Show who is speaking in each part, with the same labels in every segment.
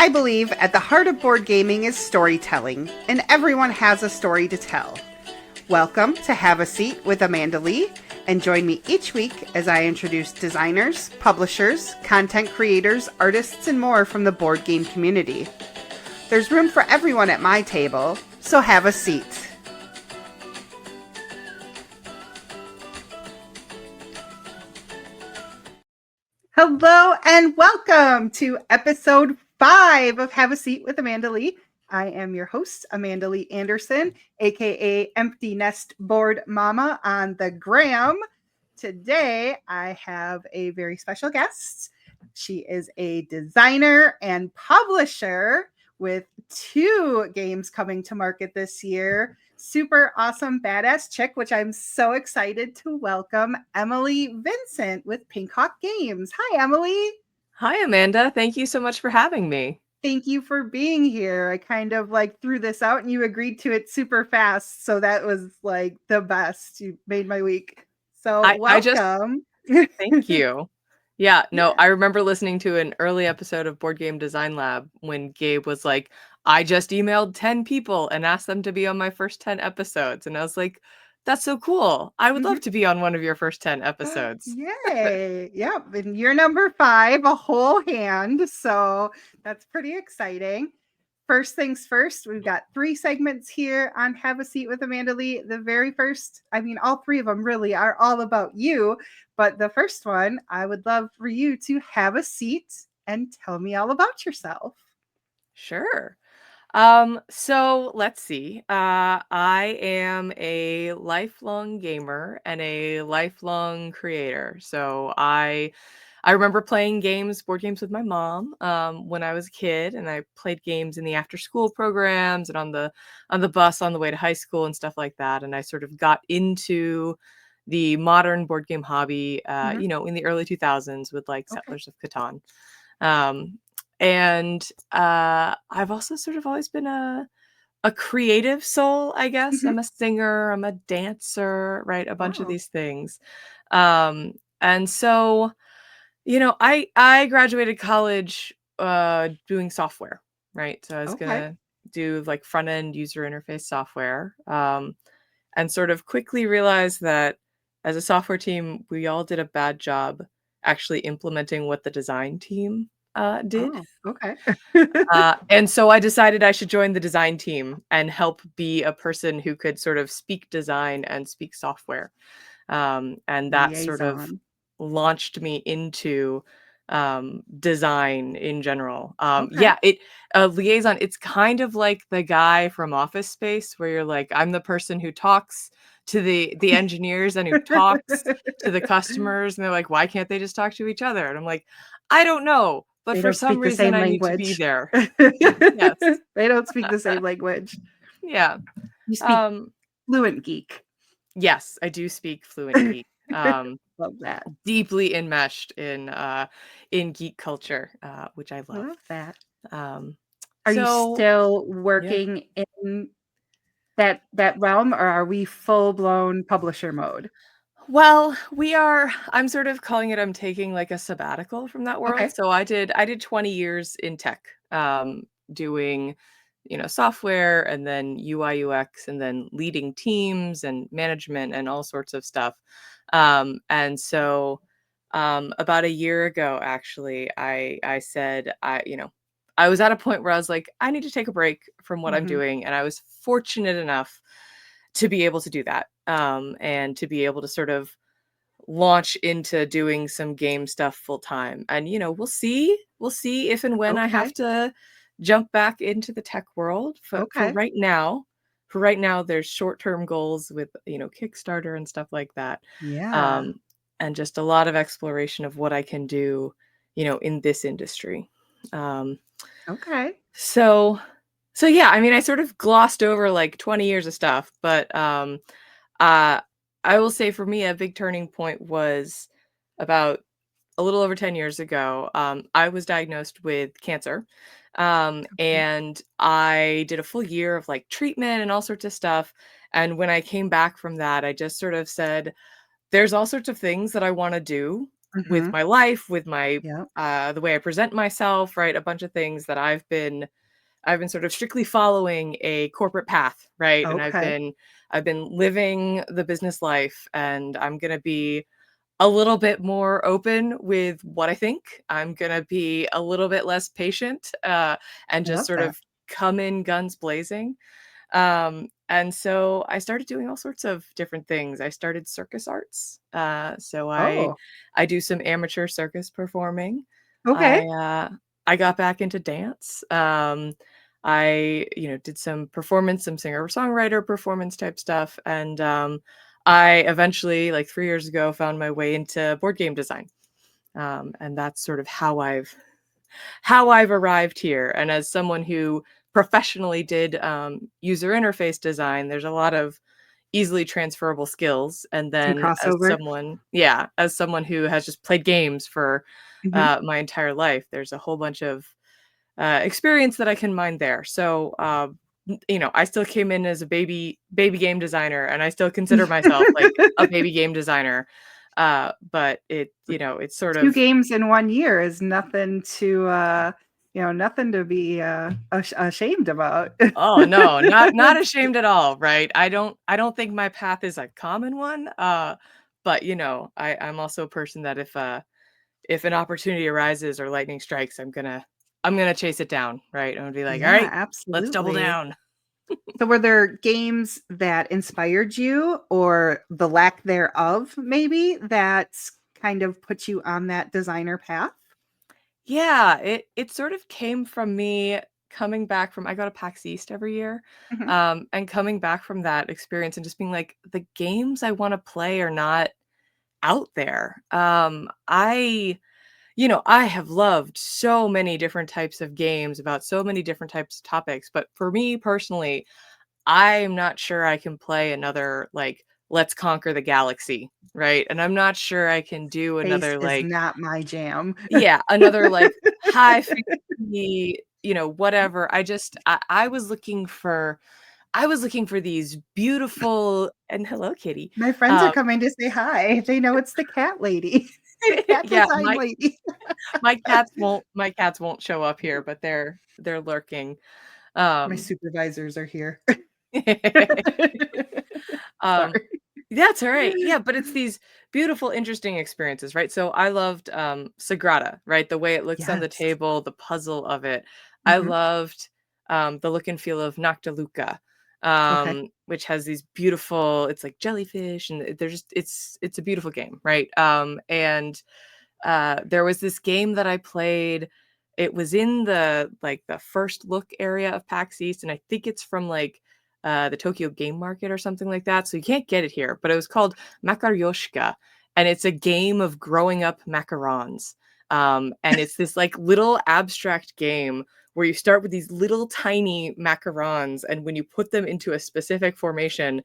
Speaker 1: I believe at the heart of board gaming is storytelling, and everyone has a story to tell. Welcome to Have a Seat with Amanda Lee, and join me each week as I introduce designers, publishers, content creators, artists, and more from the board game community. There's room for everyone at my table, so have a seat. Hello and welcome to episode 5 of Have a Seat with Amanda Lee. I am your host, Amanda Lee Anderson, aka Empty Nest Board Mama on the gram. Today, I have a very special guest. She is a designer and publisher with 2 games coming to market this year. Super awesome, badass chick, which I'm so excited to welcome, Emily Vincent with Pink Hawk Games. Hi, Emily.
Speaker 2: Hi, Amanda. Thank you so much for having me.
Speaker 1: Thank you for being here. I kind of threw this out and you agreed to it super fast. So that was the best. You made my week. So welcome.
Speaker 2: Thank you. Yeah, no,
Speaker 1: Yeah.
Speaker 2: I remember listening to an early episode of Board Game Design Lab when Gabe was like, I just emailed 10 people and asked them to be on my first 10 episodes. And I was like, that's so cool. I would love to be on one of your first 10 episodes.
Speaker 1: Yay. Yep. And you're number 5, a whole hand. So that's pretty exciting. First things first, we've got 3 segments here on Have a Seat with Amanda Lee. The very first, all 3 of them really are all about you. But the first one, I would love for you to have a seat and tell me all about yourself.
Speaker 2: Sure. So let's see. I am a lifelong gamer and a lifelong creator. So I remember playing board games with my mom when I was a kid, and I played games in the after school programs and on the bus on the way to high school and stuff like that. And I sort of got into the modern board game hobby, in the early 2000s with like
Speaker 1: Okay.
Speaker 2: Settlers of Catan. And I've also sort of always been a creative soul, I guess. I'm a singer, I'm a dancer, right? A bunch of
Speaker 1: Wow.
Speaker 2: these things. And so I graduated college doing software, right? So I was
Speaker 1: Okay.
Speaker 2: gonna do like front end user interface software, and sort of quickly realized that as a software team, we all did a bad job actually implementing what the design team did.
Speaker 1: Oh, okay.
Speaker 2: And so I decided I should join the design team and help be a person who could sort of speak design and speak software. And that sort of
Speaker 1: Liaison.
Speaker 2: launched me into design in general.
Speaker 1: Okay.
Speaker 2: Liaison, it's kind of like the guy from Office Space where you're like, I'm the person who talks to the engineers and who talks to the customers, and they're like, why can't they just talk to each other? And I'm like, I don't know, but
Speaker 1: They
Speaker 2: for
Speaker 1: don't
Speaker 2: some
Speaker 1: speak the
Speaker 2: reason
Speaker 1: same
Speaker 2: I need to be
Speaker 1: language.
Speaker 2: there. Yes.
Speaker 1: They don't speak the same language.
Speaker 2: Yeah.
Speaker 1: You speak
Speaker 2: Um,
Speaker 1: fluent geek.
Speaker 2: yes, I do speak fluent geek.
Speaker 1: Love that.
Speaker 2: Deeply enmeshed in geek culture, which I
Speaker 1: I
Speaker 2: love.
Speaker 1: love that.
Speaker 2: Um,
Speaker 1: Are you
Speaker 2: so
Speaker 1: still
Speaker 2: yeah.
Speaker 1: working in that realm, or are we full-blown publisher mode?
Speaker 2: Well, I'm sort of calling it I'm taking like a sabbatical from that world.
Speaker 1: Okay.
Speaker 2: So I did 20 years in tech, doing, software and then UI UX and then leading teams and management and all sorts of stuff. And so about a year ago, actually, I said I was at a point where I was like, I need to take a break from what I'm
Speaker 1: Mhm.
Speaker 2: doing. And I was fortunate enough to be able to do that, and to be able to sort of launch into doing some game stuff full time. And we'll see if and when I have
Speaker 1: Okay.
Speaker 2: to jump back into the tech world. For
Speaker 1: Okay.
Speaker 2: right now, there's short term goals with Kickstarter and stuff like that,
Speaker 1: Yeah.
Speaker 2: um, and just a lot of exploration of what I can do, in this industry. Um,
Speaker 1: Okay.
Speaker 2: so so yeah, I mean, I sort of glossed over like 20 years of stuff, but uh, I will say for me, a big turning point was about a little over 10 years ago. I was diagnosed with cancer,
Speaker 1: Okay.
Speaker 2: and I did a full year of like treatment and all sorts of stuff. And when I came back from that, I just sort of said, there's all sorts of things that I want to do.
Speaker 1: Mhm.
Speaker 2: my life, with my
Speaker 1: Yep.
Speaker 2: the way I present myself, right? A bunch of things that I've been sort of strictly following a corporate path, right? And
Speaker 1: Okay.
Speaker 2: I've been living the business life, and I'm going to be a little bit more open with what I think. I'm going to be a little bit less patient, and
Speaker 1: I
Speaker 2: just
Speaker 1: love
Speaker 2: sort
Speaker 1: that.
Speaker 2: of come in guns blazing. And so I started doing all sorts of different things. I started circus arts. So
Speaker 1: Oh,
Speaker 2: I do some amateur circus performing. I
Speaker 1: okay.
Speaker 2: uh I got back into dance. I, did some performance, some singer-songwriter performance type stuff, and I eventually, like 3 years ago, found my way into board game design. And that's sort of how I've arrived here. And as someone who professionally did user interface design, there's a lot of easily transferable skills. And
Speaker 1: Some
Speaker 2: then
Speaker 1: crossover.
Speaker 2: as someone who has just played games for
Speaker 1: Mhm.
Speaker 2: my entire life, there's a whole bunch of experience that I can mine there. So, I still came in as a baby game designer, and I still consider myself like a baby game designer. But it's sort
Speaker 1: 2
Speaker 2: of.
Speaker 1: games in 1 year is nothing to, nothing to be, ashamed about.
Speaker 2: Oh, no, not ashamed at all, right? I don't think my path is a common one, but, I'm also a person that if an opportunity arises or lightning strikes, I'm gonna chase it down, right? I'm gonna be like,
Speaker 1: Yeah,
Speaker 2: "Alright, let's double
Speaker 1: absolutely.
Speaker 2: down."
Speaker 1: So were there games that inspired you or the lack thereof maybe that's kind of put you on that designer path?
Speaker 2: Yeah, it sort of came from me coming back from I go to PAX East every year,
Speaker 1: Mhm.
Speaker 2: and coming back from that experience and just being like, "The games I wanna play are not out there." I have loved so many different types of games about so many different types of topics, but for me personally, I'm not sure I can play another, like, Let's Conquer the Galaxy, right? And I'm not sure I can do
Speaker 1: Space
Speaker 2: another,
Speaker 1: is
Speaker 2: like,
Speaker 1: not my jam.
Speaker 2: yeah, another, like, high fantasy, whatever. I was looking for these beautiful and hello, kitty.
Speaker 1: My friends are
Speaker 2: Um,
Speaker 1: coming to say hi. They know it's the cat lady, the cat
Speaker 2: yeah,
Speaker 1: design
Speaker 2: my
Speaker 1: lady.
Speaker 2: my cats won't show up here, but they're lurking.
Speaker 1: My
Speaker 2: Um
Speaker 1: supervisors are here.
Speaker 2: Um,
Speaker 1: Sorry.
Speaker 2: that's all right. Yeah, but it's these beautiful, interesting experiences, right? So I loved Sagrada, right? The way it looks on the
Speaker 1: Yes.
Speaker 2: table, the puzzle of it. I
Speaker 1: Mhm.
Speaker 2: loved the look and feel of Noctiluca,
Speaker 1: Okay.
Speaker 2: which has these beautiful, it's like jellyfish, and they're just it's a beautiful game, right? And there was this game that I played. It was in the first look area of PAX East, and I think it's from the Tokyo Game Market or something like that. So you can't get it here, but it was called Makaryoshka, and it's a game of growing up macarons. And it's this like little abstract game where you start with these little tiny macarons, and when you put them into a specific formation,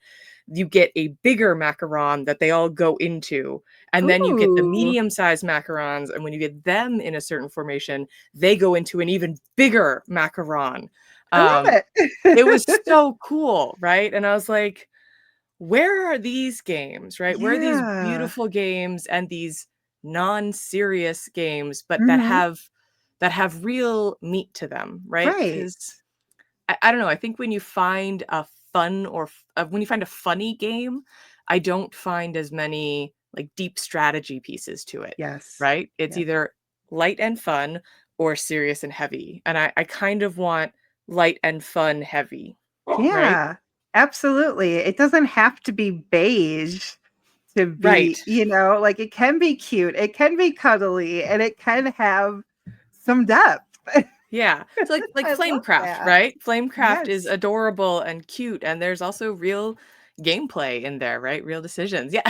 Speaker 2: you get a bigger macaron that they all go into, and then you get the
Speaker 1: Ooh,
Speaker 2: medium-sized macarons, and when you get them in a certain formation, they go into an even bigger macaron.
Speaker 1: I
Speaker 2: Um,
Speaker 1: love
Speaker 2: it was
Speaker 1: it.
Speaker 2: so cool, right? And I was like, "Where are these games, right? Where are these
Speaker 1: Yeah.
Speaker 2: beautiful games and these non-serious games, but that
Speaker 1: Mhm.
Speaker 2: have real meat to them," right?
Speaker 1: Right.
Speaker 2: Because I don't know, I think when you find a fun when you find a funny game, I don't find as many, like, deep strategy pieces to it,
Speaker 1: Yes.
Speaker 2: right? It's
Speaker 1: Yes.
Speaker 2: either light and fun or serious and heavy, and I kind of want light and fun heavy, right?
Speaker 1: Yeah, absolutely. It doesn't have to be beige to
Speaker 2: Right.
Speaker 1: be, like, it can be cute, it can be cuddly, and it can have some depth.
Speaker 2: Yeah. So, like
Speaker 1: I love
Speaker 2: Flamecraft,
Speaker 1: that.
Speaker 2: right? Flamecraft is
Speaker 1: Yes.
Speaker 2: adorable and cute, and there's also real gameplay in there, right? Real decisions. Yeah.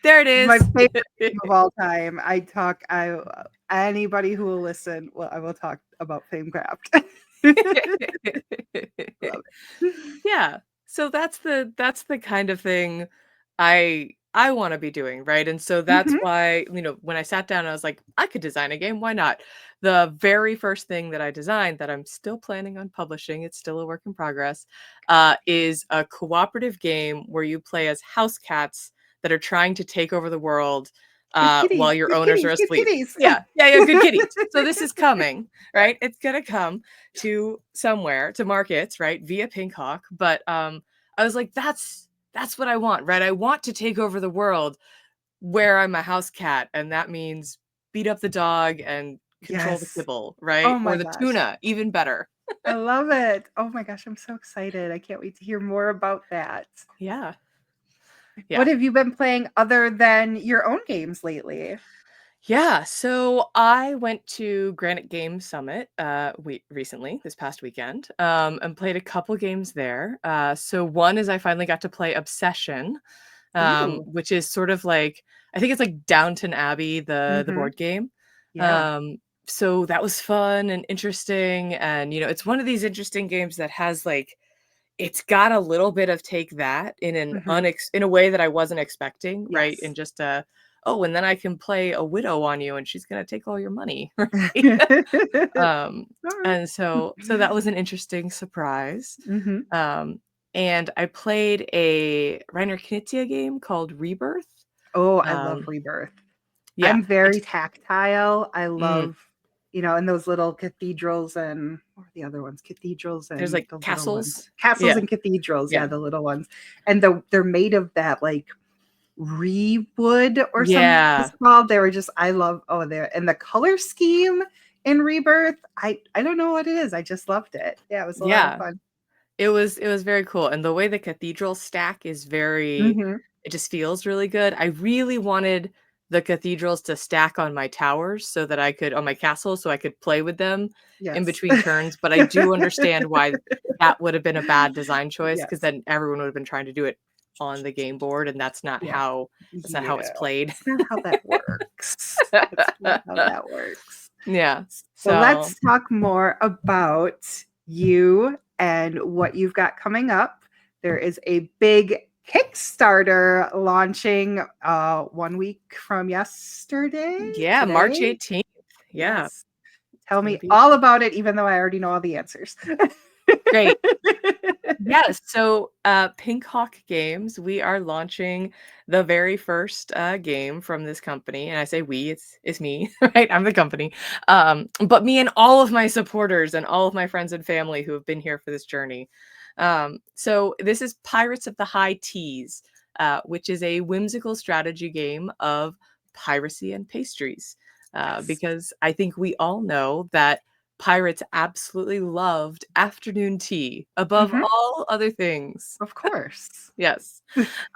Speaker 2: There it
Speaker 1: It's my
Speaker 2: is.
Speaker 1: favorite game of all time. Anybody who will listen, well, I will talk about Famecraft. Love it.
Speaker 2: Yeah. So that's the kind of thing I wanna be doing, right? And so that's
Speaker 1: Mhm.
Speaker 2: why, when I sat down, I was like, "I could design a game, why not?" The very first thing that I designed that I'm still planning on publishing, it's still a work in progress, is a cooperative game where you play as house cats that are trying to take over the world,
Speaker 1: Good
Speaker 2: while
Speaker 1: kitties,
Speaker 2: your
Speaker 1: good
Speaker 2: owners are
Speaker 1: kitties, good
Speaker 2: asleep.
Speaker 1: kitties.
Speaker 2: Yeah, yeah, yeah, good kitties. So this is coming, right? It's gonna come to somewhere, to markets, right, via Pink Hawk. But I was like, that's what I want, right? I want to take over the world where I'm a house cat, and that means beat up the dog and control the
Speaker 1: Yes.
Speaker 2: kibble,
Speaker 1: Oh
Speaker 2: right?
Speaker 1: my
Speaker 2: Or the
Speaker 1: gosh.
Speaker 2: tuna, even better.
Speaker 1: I love it. Oh my gosh, I'm so excited. I can't wait to hear more about that.
Speaker 2: Yeah,
Speaker 1: What
Speaker 2: yeah.
Speaker 1: have you been playing other than your own games lately?
Speaker 2: Yeah, so I went to Granite Game Summit recently, this past weekend, and played a couple games there. So one is I finally got to play Obsession,
Speaker 1: Ooh.
Speaker 2: which is sort of like I think it's like Downton Abbey, the
Speaker 1: Mhm.
Speaker 2: board game.
Speaker 1: Yeah.
Speaker 2: Um, so that was fun and interesting, and it's one of these interesting games that has like it's got a little bit of take that in
Speaker 1: Mhm.
Speaker 2: in a way that I wasn't expecting, right? In
Speaker 1: Yes.
Speaker 2: just oh, and then I can play a widow on you and she's gonna take all your money, right? Um,
Speaker 1: Alright.
Speaker 2: and so that was an interesting surprise.
Speaker 1: Mhm.
Speaker 2: Um, and I played a Reiner Knizia game called Rebirth.
Speaker 1: Oh, I love
Speaker 2: Um,
Speaker 1: Rebirth.
Speaker 2: yeah,
Speaker 1: I'm very tactile. I
Speaker 2: mm,
Speaker 1: love, in those little cathedrals and what are the other ones? Cathedrals
Speaker 2: there's
Speaker 1: and
Speaker 2: like
Speaker 1: the little ones.
Speaker 2: castles.
Speaker 1: Castles
Speaker 2: Yeah,
Speaker 1: and cathedrals, yeah,
Speaker 2: yeah,
Speaker 1: the little ones. And they're made of that like rewood or something it's
Speaker 2: yeah,
Speaker 1: called. They were just I love there and the color scheme in Rebirth. I don't know what it is. I just loved it. Yeah, it was a lot of
Speaker 2: yeah.
Speaker 1: fun.
Speaker 2: It was very cool, and the way the cathedral stack is very
Speaker 1: Mhm.
Speaker 2: it just feels really good. I really wanted the cathedrals to stack on my towers so that I could on my castle, so I could play with them in
Speaker 1: Yes.
Speaker 2: between turns, but I do understand why that would have been a bad design choice, because
Speaker 1: Yes.
Speaker 2: then everyone would have been trying to do it on the game board, and
Speaker 1: Yeah.
Speaker 2: that's not how it's
Speaker 1: Yeah.
Speaker 2: played.
Speaker 1: It's not how that works. That's not how that works.
Speaker 2: Yeah,
Speaker 1: So
Speaker 2: so
Speaker 1: let's talk more about you and what you've got coming up. There is a big Kickstarter launching 1 week from yesterday.
Speaker 2: yeah, March
Speaker 1: Today?
Speaker 2: 18th. Yeah,
Speaker 1: Yes.
Speaker 2: it's
Speaker 1: Tell
Speaker 2: gonna
Speaker 1: me
Speaker 2: be
Speaker 1: all about it, even though I already know all the answers.
Speaker 2: great. Yes. So, Pink Hawk Games, we are launching the very first game from this company, and I say we, it's me, right? I'm the company, but me and all of my supporters and all of my friends and family who have been here for this journey. So this is Pirates of the High Teas, which is a whimsical strategy game of piracy and pastries,
Speaker 1: Yes.
Speaker 2: because I think we all know that pirates absolutely loved afternoon tea above
Speaker 1: Hmm.
Speaker 2: all other things.
Speaker 1: Of course.
Speaker 2: Yes.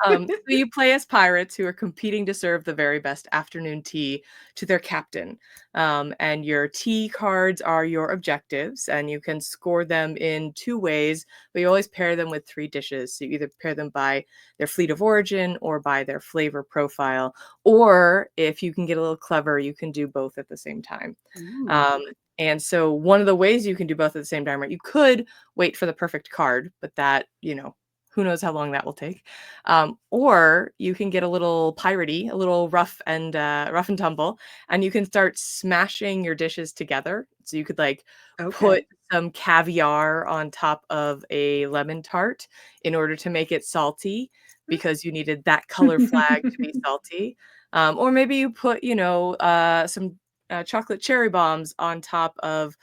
Speaker 2: So you play as pirates who are competing to serve the very best afternoon tea to their captain. And your tea cards are your objectives, and you can score them in two ways, but you always pair them with three dishes. So you either pair them by their fleet of origin or by their flavor profile. Or if you can get a little clever, you can do both at the same time. Um,
Speaker 1: Ooh.
Speaker 2: and so one of the ways you can do both at the same time, right? You could wait for the perfect card, but that, who knows how long that will take. Or you can get a little piratey, a little rough and tumble, and you can start smashing your dishes together. So you could like put
Speaker 1: Okay.
Speaker 2: some caviar on top of a lemon tart in order to make it salty because you needed that color flag to be salty. Or maybe you put, some chocolate cherry bombs on top of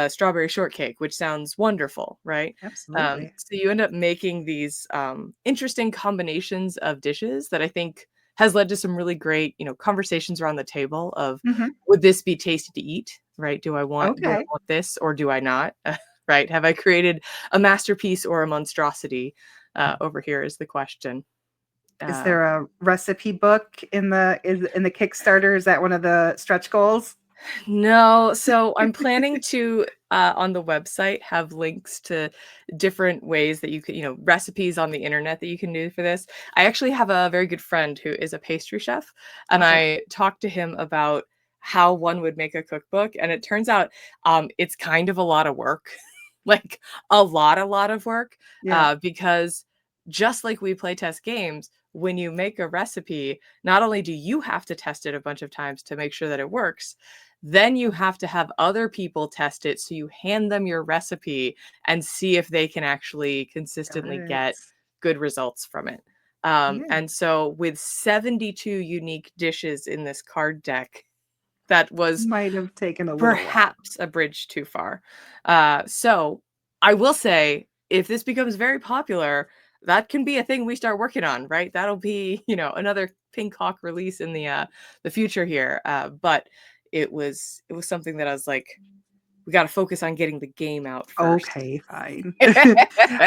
Speaker 2: strawberry shortcake, which sounds wonderful, right?
Speaker 1: Absolutely.
Speaker 2: So you end up making these interesting combinations of dishes that I think has led to some really great, conversations around the table of
Speaker 1: Hmm.
Speaker 2: would this be tasty to eat, right? Do I
Speaker 1: Okay.
Speaker 2: want this or do I not? Right? Have I created a masterpiece or a monstrosity? Over here is the question.
Speaker 1: Is
Speaker 2: Uh,
Speaker 1: there a recipe book in the Kickstarter? Is that one of the stretch goals?
Speaker 2: No, so I'm planning to on the website have links to different ways that you could, recipes on the internet that you can do for this. I actually have a very good friend who is a pastry chef, and
Speaker 1: Okay.
Speaker 2: I talked to him about how one would make a cookbook, and it turns out it's kind of a lot of work, like a lot of work,
Speaker 1: Yeah.
Speaker 2: because just like we play test games, when you make a recipe, not only do you have to test it a bunch of times to make sure that it works, then you have to have other people test it, so you hand them your recipe and see if they can actually
Speaker 1: Got
Speaker 2: consistently
Speaker 1: it.
Speaker 2: get good results from it.
Speaker 1: Yeah.
Speaker 2: And so with 72 unique dishes in this card deck, that was
Speaker 1: Might have taken a little while.
Speaker 2: perhaps a bridge too far. So I will say, if this becomes very popular, that can be a thing we start working on, right? That'll be, another Pink Hawk release in the future here. But it was something that I was like, we got to focus on getting the game out first.
Speaker 1: Okay, fine.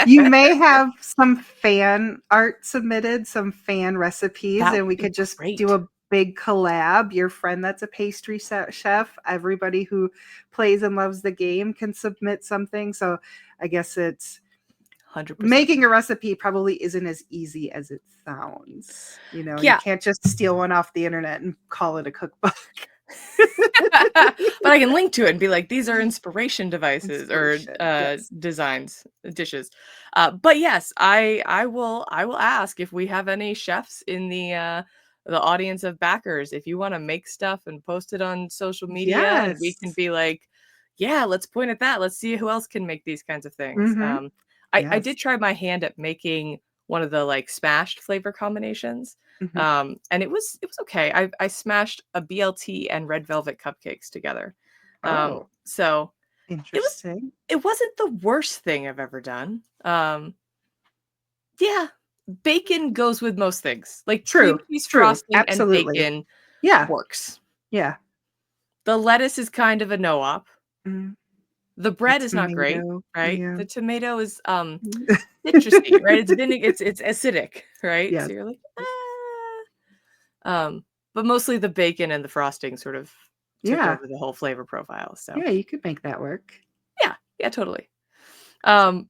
Speaker 1: You may have some fan art submitted, some fan recipes,
Speaker 2: That
Speaker 1: and
Speaker 2: would
Speaker 1: we
Speaker 2: be
Speaker 1: could just do
Speaker 2: great.
Speaker 1: a big collab. Your friend that's a pastry chef, everybody who plays and loves the game can submit something. So I guess it's
Speaker 2: 100%.
Speaker 1: making a recipe probably isn't as easy as it sounds. You
Speaker 2: Yeah.
Speaker 1: can't just steal one off the internet and call it a cookbook.
Speaker 2: But I can link to it and be like, these are inspiration devices or
Speaker 1: Inspiration. Yes.
Speaker 2: designs, dishes. But yes, I will ask if we have any chefs in the audience of backers. If you want to make stuff and post it on social media, and we can
Speaker 1: Yes.
Speaker 2: be like, yeah, let's point at that. Let's see who else can make these kinds of things.
Speaker 1: Hmm.
Speaker 2: I
Speaker 1: Yes.
Speaker 2: did try my hand at making one of the like smashed flavor combinations.
Speaker 1: Hmm.
Speaker 2: And it was okay. I smashed a BLT and red velvet cupcakes together.
Speaker 1: Oh,
Speaker 2: So it was
Speaker 1: interesting.
Speaker 2: it wasn't the worst thing I've ever done. Yeah, bacon goes with most things. Like cream
Speaker 1: True.
Speaker 2: cheese
Speaker 1: True.
Speaker 2: frosting and
Speaker 1: Absolutely.
Speaker 2: bacon
Speaker 1: Yeah.
Speaker 2: works.
Speaker 1: Yeah.
Speaker 2: The lettuce is kind of a no-op.
Speaker 1: Mm,
Speaker 2: The
Speaker 1: the
Speaker 2: bread is not great,
Speaker 1: tomato.
Speaker 2: right?
Speaker 1: Yeah.
Speaker 2: The tomato is citrusy, right? It's acidic, right?
Speaker 1: Yes.
Speaker 2: So you're like, Um, but mostly the bacon and the frosting sort of took
Speaker 1: Yeah.
Speaker 2: over the whole flavor profile. So
Speaker 1: Yeah. You could make that work.
Speaker 2: yeah, yeah, totally. Um,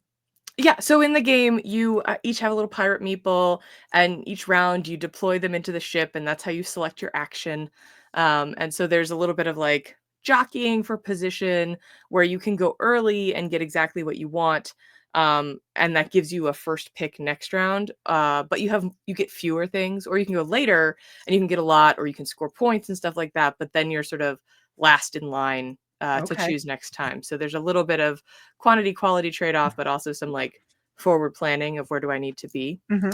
Speaker 2: yeah, so in the game, you each have a little pirate meeple, and each round you deploy them into the ship, and that's how you select your action. And so there's a little bit of like jockeying for position where you can go early and get exactly what you want. And that gives you a first pick next round. But you get fewer things, or you can go later and you can get a lot, or you can score points and stuff like that. But then you're sort of last in line to
Speaker 1: Okay.
Speaker 2: choose next time. So there's a little bit of quantity quality trade off, but also some like forward planning of where do I need to be.
Speaker 1: Hmm.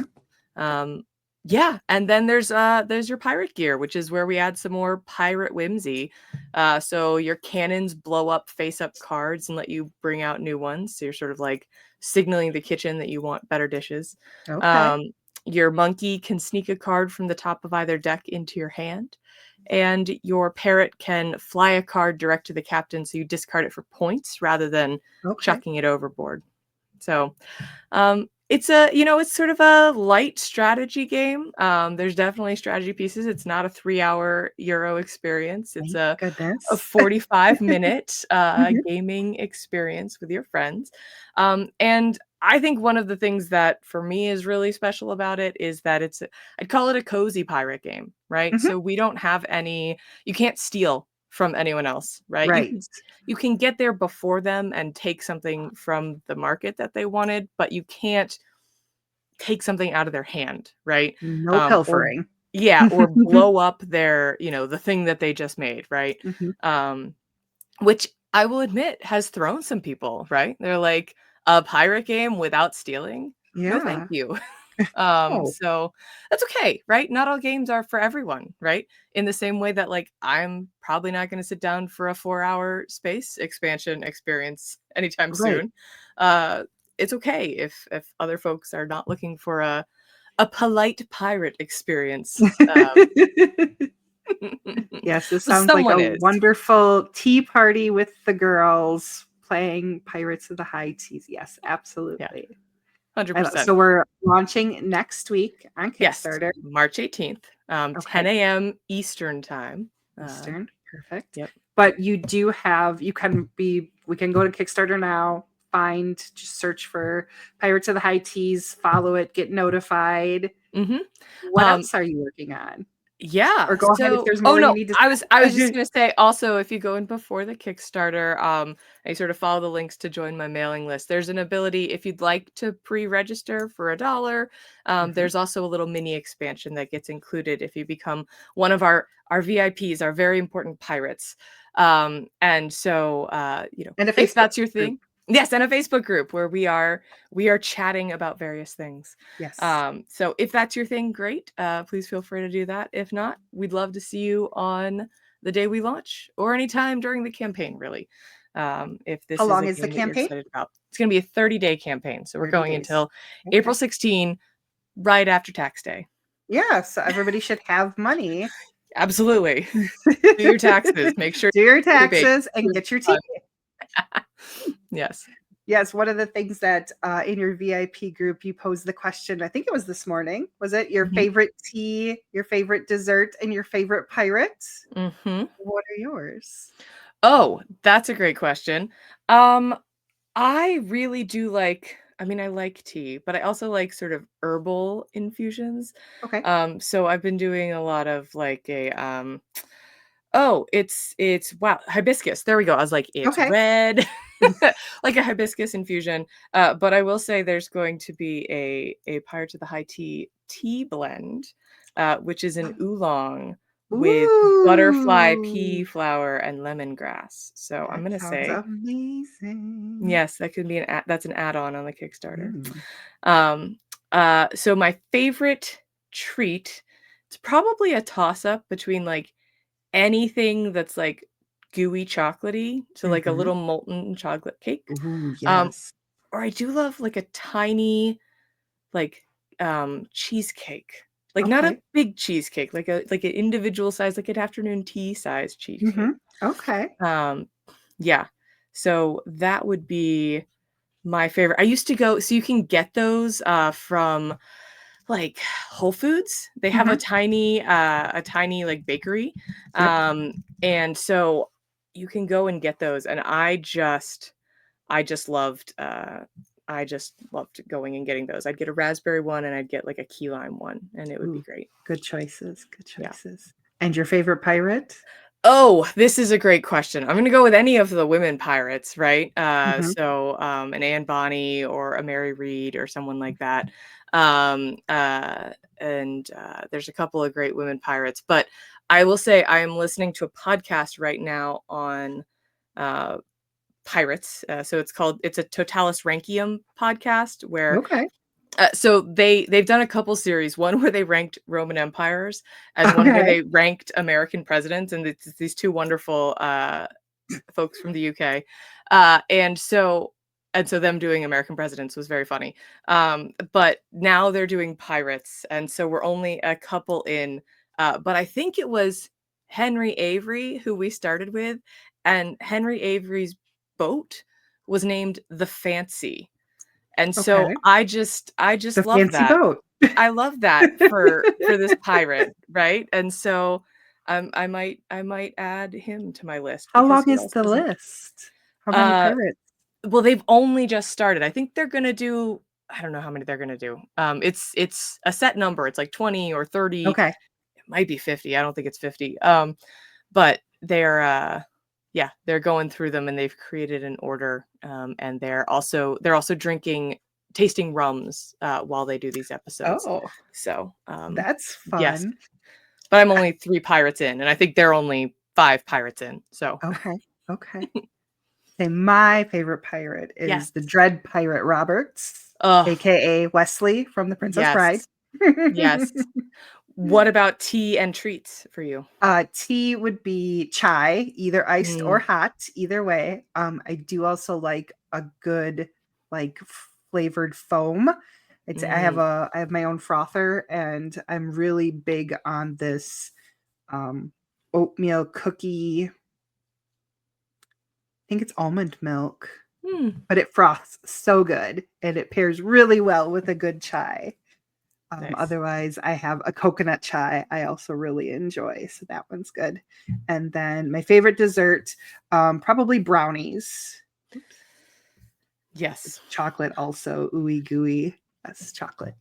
Speaker 2: Um, yeah, and then there's your pirate gear, which is where we add some more pirate whimsy. So your cannons blow up face up cards and let you bring out new ones. So you're sort of like signaling the kitchen that you want better dishes.
Speaker 1: Okay.
Speaker 2: Um, your monkey can sneak a card from the top of either deck into your hand. And your parrot can fly a card direct to the captain, so you discard it for points rather than
Speaker 1: Okay.
Speaker 2: chucking it overboard. So it's sort of a light strategy game. There's definitely strategy pieces. It's not a 3-hour Euro experience. It's
Speaker 1: Thank
Speaker 2: a
Speaker 1: goodness.
Speaker 2: 45-minute
Speaker 1: Hmm.
Speaker 2: gaming experience with your friends. And I think one of the things that for me is really special about it is that I'd call it a cozy pirate game, right?
Speaker 1: Hmm.
Speaker 2: So we don't have you can't steal from anyone else, right?
Speaker 1: Right.
Speaker 2: You can get there before them and take something from the market that they wanted, but you can't take something out of their hand, right?
Speaker 1: No
Speaker 2: Or
Speaker 1: pilfering.
Speaker 2: yeah, or blow up the thing that they just made, right?
Speaker 1: Hmm.
Speaker 2: Um, which I will admit has thrown some people, right? They're like, a pirate game without stealing? No, thank
Speaker 1: Yeah.
Speaker 2: you.
Speaker 1: Oh,
Speaker 2: So that's okay, right? Not all games are for everyone, right? In the same way that like I'm probably not going to sit down for a 4-hour space expansion experience anytime
Speaker 1: right.
Speaker 2: soon. Uh it's okay if other folks are not looking for a polite pirate experience.
Speaker 1: Yes, this
Speaker 2: But
Speaker 1: sounds like
Speaker 2: someone
Speaker 1: a
Speaker 2: is.
Speaker 1: wonderful tea party with the girls playing Pirates of the High Seas. Yes,
Speaker 2: Yeah,
Speaker 1: absolutely. So
Speaker 2: 100%.
Speaker 1: we're launching next week on
Speaker 2: Yes,
Speaker 1: Kickstarter.
Speaker 2: March 18th,
Speaker 1: Okay,
Speaker 2: 10 a.m. Eastern time.
Speaker 1: Eastern. Perfect.
Speaker 2: Yep.
Speaker 1: But we can go to Kickstarter now, just search for Pirates of the High Teas, follow it, get notified.
Speaker 2: Mhm.
Speaker 1: What
Speaker 2: Um,
Speaker 1: else are you working on?
Speaker 2: Yeah,
Speaker 1: Or go ahead if
Speaker 2: so
Speaker 1: there's
Speaker 2: oh,
Speaker 1: more you
Speaker 2: no,
Speaker 1: need to
Speaker 2: I was just
Speaker 1: say.
Speaker 2: gonna say also, if you go in before the Kickstarter, and you sort of follow the links to join my mailing list, there's an ability if you'd like to pre-register for $1,
Speaker 1: Mhm.
Speaker 2: there's also a little mini expansion that gets included if you become one of our VIPs, our very important pirates. And so,
Speaker 1: And a
Speaker 2: if
Speaker 1: Facebook
Speaker 2: that's your
Speaker 1: group.
Speaker 2: thing Yes, and a Facebook group where we are chatting about various things.
Speaker 1: Yes.
Speaker 2: So if that's your thing, great. Please feel free to do that. If not, we'd love to see you on the day we launch or anytime during the campaign, really. If
Speaker 1: How
Speaker 2: this is
Speaker 1: long
Speaker 2: a
Speaker 1: is the
Speaker 2: game that you're
Speaker 1: campaign?
Speaker 2: excited about, it's going to be a 30-day campaign. So we're
Speaker 1: 30
Speaker 2: going
Speaker 1: days.
Speaker 2: until April
Speaker 1: Okay.
Speaker 2: 16, right after tax day.
Speaker 1: Yeah, so everybody should have money.
Speaker 2: Absolutely. Do your taxes. Make sure
Speaker 1: Do your
Speaker 2: you're big.
Speaker 1: taxes and get your tea.
Speaker 2: Yes.
Speaker 1: Yes, one of the things that in your VIP group you posed the question, I think it was this morning, was it your
Speaker 2: Mhm.
Speaker 1: favorite tea, your favorite dessert, and your favorite pirate?
Speaker 2: Mhm.
Speaker 1: What are yours?
Speaker 2: Oh, that's a great question. Um, I really do like I mean, I like tea, but I also like sort of herbal infusions.
Speaker 1: Okay.
Speaker 2: So I've been doing a lot of like a oh, it's wow, hibiscus. There we go. I was like, it's
Speaker 1: Okay.
Speaker 2: red, like a hibiscus infusion. But I will say there's going to be a Pirates of the High tea blend, which is an oolong with butterfly pea
Speaker 1: Ooh,
Speaker 2: flower and lemongrass. So I'm
Speaker 1: that
Speaker 2: gonna
Speaker 1: sounds
Speaker 2: say
Speaker 1: amazing.
Speaker 2: yes, that could be that's an add-on on the Kickstarter.
Speaker 1: Mm,
Speaker 2: Um, so my favorite treat, it's probably a toss-up between like anything that's like gooey chocolatey, so like a
Speaker 1: mhm.
Speaker 2: little molten chocolate cake.
Speaker 1: Ooh,
Speaker 2: Um,
Speaker 1: yes.
Speaker 2: or I do love like a tiny like cheesecake. Like not a
Speaker 1: Okay.
Speaker 2: big cheesecake, like an individual size, like an afternoon tea size cheesecake.
Speaker 1: Mhm. Okay.
Speaker 2: Um, yeah. So that would be my favorite. I used to go so you can get those, from, like, Whole Foods. They have
Speaker 1: Mhm.
Speaker 2: a tiny, like, bakery,
Speaker 1: Yep.
Speaker 2: and so you can go and get those, and I just loved, going and getting those. I'd get a raspberry one, and I'd get, like, a key lime one, and it would be
Speaker 1: Ooh,
Speaker 2: great.
Speaker 1: good choices. Good
Speaker 2: Yeah.
Speaker 1: choices. And your favorite pirate?
Speaker 2: Oh, this is a great question. I'm gonna go with any of the women pirates, right?
Speaker 1: Mhm.
Speaker 2: So, an Anne Bonny or a Mary Read or someone like that. Um, uh, and there's a couple of great women pirates, but I will say I am listening to a podcast right now on uh, pirates. So it's a Totalis Rankium podcast where
Speaker 1: Okay.
Speaker 2: so they've done a couple series, one where they ranked Roman empires and one where
Speaker 1: Okay.
Speaker 2: they ranked American presidents, and it's these two wonderful folks from the UK, and so them doing American presidents was very funny. But now they're doing pirates, and so we're only a couple in. But I think it was Henry Avery who we started with, and Henry Avery's boat was named the Fancy, and so
Speaker 1: Okay.
Speaker 2: I
Speaker 1: The
Speaker 2: just love
Speaker 1: fancy
Speaker 2: that.
Speaker 1: boat.
Speaker 2: I love that for this pirate, right? And so, I might add him to my list
Speaker 1: How
Speaker 2: because
Speaker 1: long
Speaker 2: he
Speaker 1: is
Speaker 2: also
Speaker 1: the
Speaker 2: is
Speaker 1: list? How many
Speaker 2: uh,
Speaker 1: pirates?
Speaker 2: well, they've only just started. I think they're gonna do I don't know how many they're gonna do. It's a set number. It's like 20 or 30.
Speaker 1: Okay.
Speaker 2: It might be 50. I don't think it's 50. But yeah, they're going through them and they've created an order. And they're also drinking tasting rums while they do these episodes.
Speaker 1: Oh,
Speaker 2: So
Speaker 1: that's
Speaker 2: yes,
Speaker 1: fun.
Speaker 2: but I'm only 3 pirates in, and I think they're only 5 pirates in. So
Speaker 1: Okay. Okay. Say my favorite pirate
Speaker 2: yes.
Speaker 1: is the Dread Pirate Roberts,
Speaker 2: Oh
Speaker 1: aka Wesley from The Princess Bride.
Speaker 2: yes. Yes. What about tea and treats for you?
Speaker 1: Tea would be chai, either iced or
Speaker 2: Mm,
Speaker 1: hot, either way. I do also like a good, like flavored foam.
Speaker 2: mm,
Speaker 1: I have my own frother, and I'm really big on this um, oatmeal cookie. I think it's almond milk,
Speaker 2: mm,
Speaker 1: but it froths so good, and it pairs really well with a good chai.
Speaker 2: nice.
Speaker 1: Otherwise, I have a coconut chai I also really enjoy, so that one's good. And then my favorite dessert, probably brownies. Oops,
Speaker 2: Yes.
Speaker 1: chocolate also, ooey gooey. That's chocolate.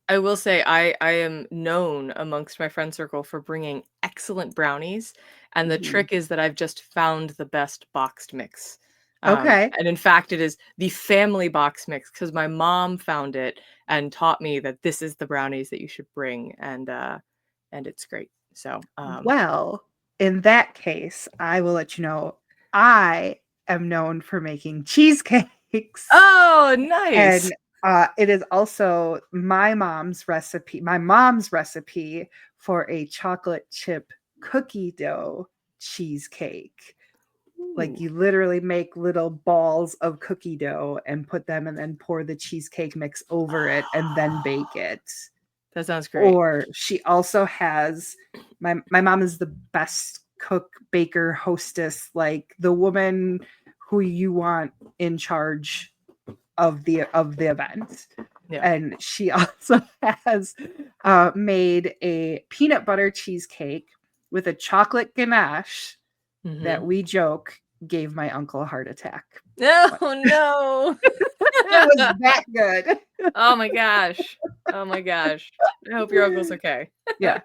Speaker 2: I will say I am known amongst my friend circle for bringing excellent brownies, and the
Speaker 1: Ooh.
Speaker 2: trick is that I've just found the best boxed mix.
Speaker 1: Okay.
Speaker 2: And in fact, it is the family box mix because my mom found it and taught me that this is the brownies that you should bring, and it's great. So,
Speaker 1: Well, in that case, I will let you know I am known for making cheesecake. cheesecakes.
Speaker 2: Oh, nice.
Speaker 1: And it is also my mom's recipe for a chocolate chip cookie dough cheesecake. Like
Speaker 2: Ooh,
Speaker 1: you literally make little balls of cookie dough and put them and then pour the cheesecake mix over it and then bake it.
Speaker 2: that sounds great.
Speaker 1: Or she also has my mom is the best cook, baker, hostess, like the woman who you want in charge of the event.
Speaker 2: Yeah.
Speaker 1: And she also has made a peanut butter cheesecake with a chocolate ganache that
Speaker 2: Mhm.
Speaker 1: we joke gave my uncle a heart attack.
Speaker 2: Oh, no.
Speaker 1: It was that good.
Speaker 2: Oh my gosh. Oh my gosh. I hope your uncle's okay.
Speaker 1: Yeah.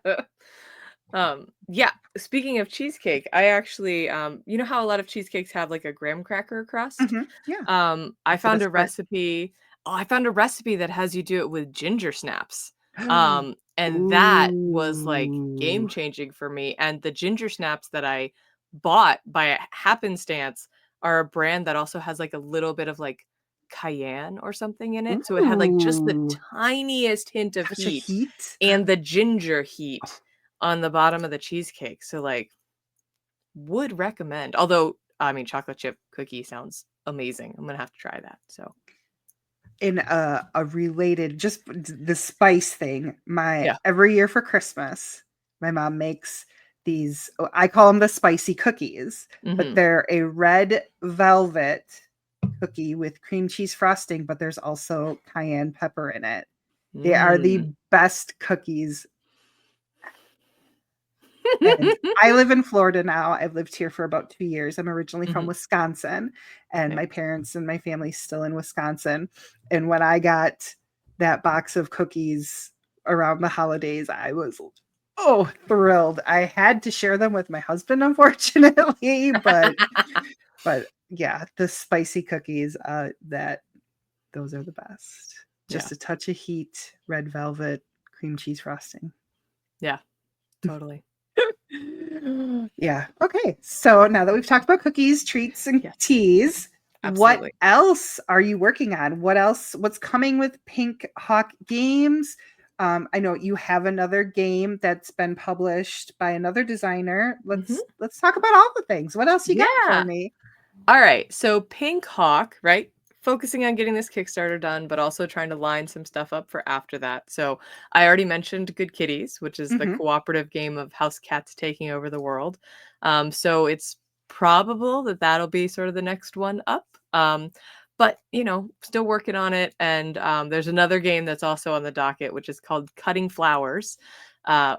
Speaker 2: Yeah, speaking of cheesecake, I actually, you know how a lot of cheesecakes have, like, a graham cracker crust?
Speaker 1: Yeah.
Speaker 2: I
Speaker 1: That's the
Speaker 2: found a
Speaker 1: best part.
Speaker 2: recipe I found a recipe that has you do it with ginger snaps. And that was, like, game
Speaker 1: Ooh.
Speaker 2: changing for me, and the ginger snaps that I bought by a happenstance are a brand that also has, like, a little bit of, like, cayenne or something in it, so it had, like, just the
Speaker 1: Ooh.
Speaker 2: tiniest hint of
Speaker 1: Touch of
Speaker 2: heat
Speaker 1: heat.
Speaker 2: and the ginger heat
Speaker 1: Oh,
Speaker 2: on the bottom of the cheesecake, so, like, would recommend. Although, I mean, chocolate chip cookie sounds amazing. I'm gonna have to try that, so
Speaker 1: in a related, just the spice thing, my
Speaker 2: yeah.
Speaker 1: every year for Christmas, my mom makes these, I call them the spicy cookies, but
Speaker 2: Mhm.
Speaker 1: they're a red velvet cookie with cream cheese frosting, but there's also cayenne pepper in it. They are the
Speaker 2: Mm.
Speaker 1: best cookies. And I live in Florida now. I've lived here for about 2 years. I'm originally from
Speaker 2: Mhm.
Speaker 1: Wisconsin, and
Speaker 2: Okay.
Speaker 1: my parents and my family's still in Wisconsin. And when I got that box of cookies around the holidays, I was thrilled. I had to share them with my husband, unfortunately, but yeah, the spicy cookies, that those are the best.
Speaker 2: Yeah.
Speaker 1: Just a touch of heat, red velvet, cream cheese frosting.
Speaker 2: Yeah. Totally.
Speaker 1: Yeah. Okay. So now that we've talked about cookies, treats, and
Speaker 2: Yes.
Speaker 1: teas, what
Speaker 2: Absolutely.
Speaker 1: else are you working on? What else? What's coming with Pink Hawk Games? I know you have another game that's been published by another designer.
Speaker 2: Mhm.
Speaker 1: Let's talk about all the things. What else you got for
Speaker 2: Yeah.
Speaker 1: me?
Speaker 2: Alright, so Pink Hawk, right? Focusing on getting this Kickstarter done, but also trying to line some stuff up for after that. So, I already mentioned Good Kitties, which is the
Speaker 1: Hmm.
Speaker 2: cooperative game of house cats taking over the world. So it's probable that that'll be sort of the next one up. But, still working on it, and, there's another game that's also on the docket, which is called Cutting Flowers,